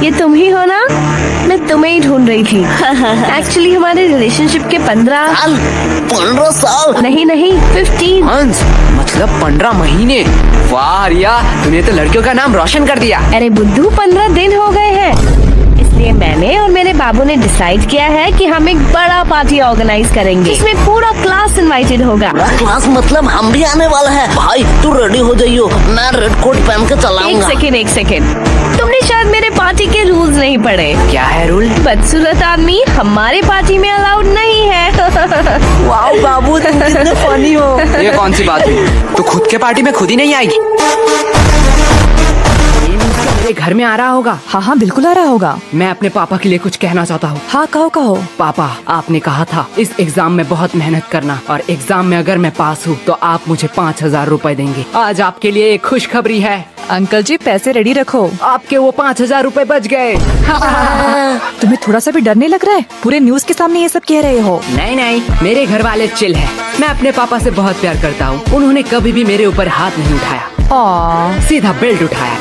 ये तुम ही हो ना? मैं तुम्हें ही ढूंढ रही थी। एक्चुअली हमारे रिलेशनशिप के 15 साल नहीं 15। मंथ्स मतलब 15 महीने। वाह रिया, तूने तो लड़कियों का नाम रोशन कर दिया। अरे बुद्धू, 15 दिन हो गए हैं। इसलिए मैंने और मेरे बाबू ने डिसाइड किया है कि हम एक बड़ा पार्टी ऑर्गेनाइज करेंगे जिसमें पूरा क्लास इनवाइटेड होगा। क्लास मतलब हम भी आने वाला है। भाई तू रेडी हो जाइयो, मैं रेड कोट पहन के चलाऊंगा। एक सेकेंड, तुमने शायद मेरे पार्टी के रूल्स नहीं पढ़े। क्या है रूल? बदसूरत आदमी हमारे पार्टी में अलाउड नहीं है। वाह बाबू, तुम कितने फनी हो। ये कौन सी बात हुई? तू खुद के पार्टी में खुद ही नहीं आएगी? मेरे घर में आ रहा होगा। हाँ बिल्कुल आ रहा होगा। मैं अपने पापा के लिए कुछ कहना चाहता हूँ। हाँ कहो। पापा, आपने कहा था इस एग्जाम में बहुत मेहनत करना और एग्जाम में अगर मैं पास हूँ तो आप मुझे 5000 रूपए देंगे। आज आपके लिए एक खुशखबरी है। अंकल जी पैसे रेडी रखो। आपके वो 5000 रूपए बच गए। तुम्हें थोड़ा सा भी डर नहीं लग रहा है? पूरे न्यूज के सामने ये सब कह रहे हो। नहीं, मेरे घर वाले चिल है। मैं अपने पापा से बहुत प्यार करता हूँ। उन्होंने कभी भी मेरे ऊपर हाथ नहीं उठाया, सीधा बेल्ट उठाया।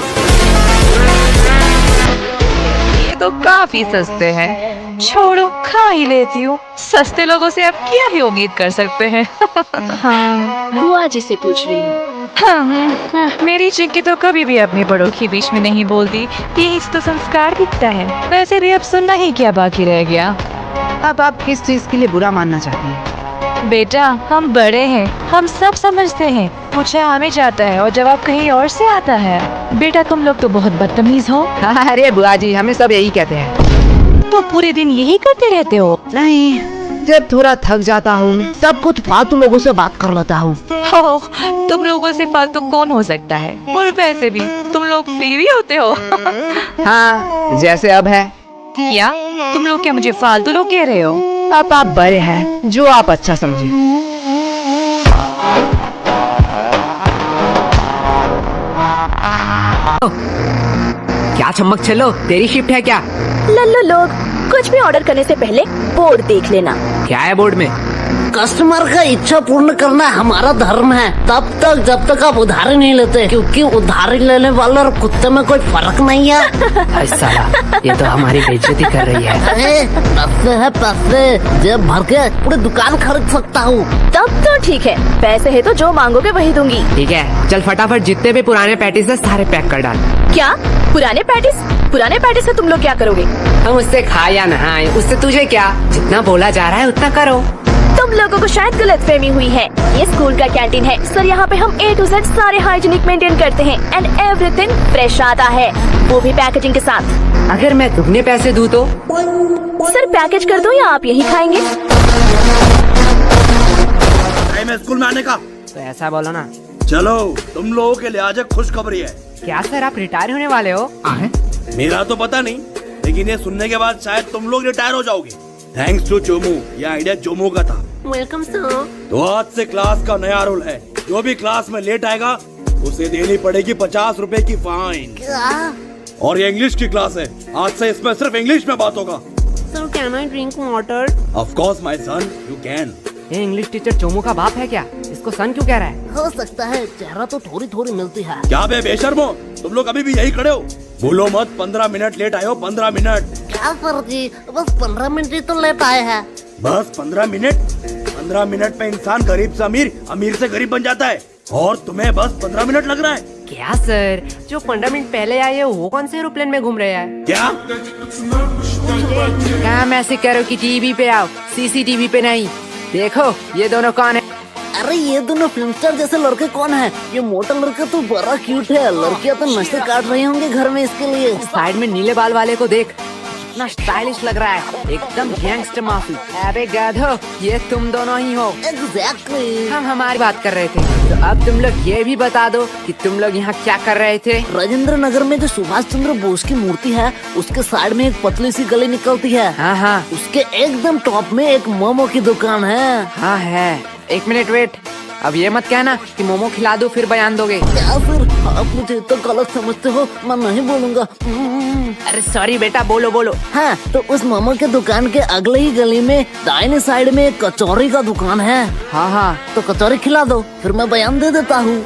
ये तो काफी सस्ते हैं। छोड़ो, खा ही लेती हूँ। सस्ते लोगों से आप क्या ही उम्मीद कर सकते हैं। हाँ, बुआ जी से पूछ रही हूँ। हाँ, मेरी चिक्की तो कभी भी अपने बड़ों के बीच में नहीं बोलती। ये तो संस्कार दिखता है। वैसे भी अब सुनना ही क्या बाकी रह गया। अब आप किस चीज के लिए बुरा मानना चाहती हैं? बेटा, हम बड़े हैं, हम सब समझते हैं। पूछा हमें जाता है और जवाब कहीं और से आता है। बेटा, तुम लोग तो बहुत बदतमीज हो। अरे बुआ जी, हमें सब यही कहते हैं। तो पूरे दिन यही करते रहते हो? नहीं, जब थोड़ा थक जाता हूँ तब कुछ फालतू लोगों से बात कर लेता हूँ। तुम लोगों से फालतू कौन हो सकता है? और वैसे भी तुम लोग फ्री भी होते हो। हाँ, जैसे अब है। क्या तुम लोग क्या मुझे फालतू लोग कह रहे हो? अब आप बड़े हैं, जो आप अच्छा समझे। क्या चमक, चलो तेरी शिफ्ट है क्या? लल्लू लोग, कुछ भी ऑर्डर करने से पहले बोर्ड देख लेना। क्या है बोर्ड में? कस्टमर का इच्छा पूर्ण करना हमारा धर्म है, तब तक जब तक आप उधारी नहीं लेते, क्योंकि उधारी लेने वाले और कुत्ते में कोई फर्क नहीं है। साला, ये तो हमारी बेइज्जती कर रही है। पैसे जेब भर के पूरी दुकान खरीद सकता हूँ। तब तो ठीक है, पैसे है तो जो मांगोगे वही दूंगी। ठीक है, चल फटाफट जितने भी पुराने पैटीज है सारे पैक कर डाल। क्या पुराने पैटिस से तुम लोग क्या करोगे? हम उससे खाए या नहाए, उससे तुझे क्या? जितना बोला जा रहा है उतना करो। तुम लोगों को शायद गलतफहमी हुई है। ये स्कूल का कैंटीन है सर, यहाँ पे हम A to Z सारे हाइजीनिक मेंटेन करते हैं एंड एवरीथिंग फ्रेश आता है, वो भी पैकेजिंग के साथ। अगर मैं दुगने पैसे दूं तो? सर पैकेज कर दो या आप यही खाएंगे? टाइम है स्कूल में आने का। तो ऐसा बोलो ना। चलो, तुम लोगों के लिए आज एक खुशखबरी है। क्या सर, आप रिटायर होने वाले हो? मेरा तो पता नहीं, लेकिन ये सुनने के बाद शायद तुम लोग रिटायर हो जाओगे। थैंक्स टू चोमू, ये आइडिया चोमू का था। Welcome sir. तो आज से क्लास का नया रूल है, जो भी क्लास में लेट आएगा उसे देनी पड़ेगी 50 रुपए की फाइन। और ये इंग्लिश की क्लास है, आज से इसमें सिर्फ इंग्लिश में बात होगा। Sir can I drink water? Of course my son, you can. ये इंग्लिश टीचर चोमू का बाप है क्या? इसको सन क्यों कह रहा है? हो सकता है, चेहरा तो थोड़ी मिलती है। क्या बे बेशर्मो, तुम लोग अभी भी यही खड़े हो? बोलो मत, 15 मिनट लेट आए हो। 15 मिनट क्या सर जी, बस 15 मिनट ही तो लेट आए हैं। बस 15 मिनट? 15 मिनट में इंसान गरीब से अमीर, अमीर से गरीब बन जाता है, और तुम्हें बस 15 मिनट लग रहा है? क्या सर, जो 15 मिनट पहले आए हो वो कौन से एरोप्लेन में घूम रहे हैं? क्या क्या मैसेज करो कि टीवी पे आओ, CCTV पे नहीं। देखो ये दोनों कौन है? अरे ये दोनों फिल्म स्टार जैसे लड़के कौन है? ये मोटा लड़का तो बड़ा क्यूट है, लड़कियां तो नशे काट रही होंगे घर में इसके लिए। साइड में नीले बाल वाले को देख, कितना स्टाइलिश लग रहा है, एकदम गैंगस्टर माफी। अबे गाधो, ये तुम दोनों ही हो। एग्जैक्टली। हम हमारी बात कर रहे थे, तो अब तुम लोग ये भी बता दो कि तुम लोग यहाँ क्या कर रहे थे? राजेंद्र नगर में जो सुभाष चंद्र बोस की मूर्ति है, उसके साइड में एक पतली सी गली निकलती है। हाँ, उसके एकदम टॉप में एक मोमो की दुकान है। हाँ है। एक मिनट वेट, अब ये मत कहना कि मोमो खिला दो फिर बयान दोगे। क्या सर, आप मुझे तो गलत समझते हो, मैं नहीं बोलूँगा। अरे सॉरी बेटा, बोलो। हाँ, तो उस मोमो के दुकान के अगले ही गली में दाहिने साइड में एक कचौरी का दुकान है। हाँ, तो कचौरी खिला दो, फिर मैं बयान दे देता हूँ।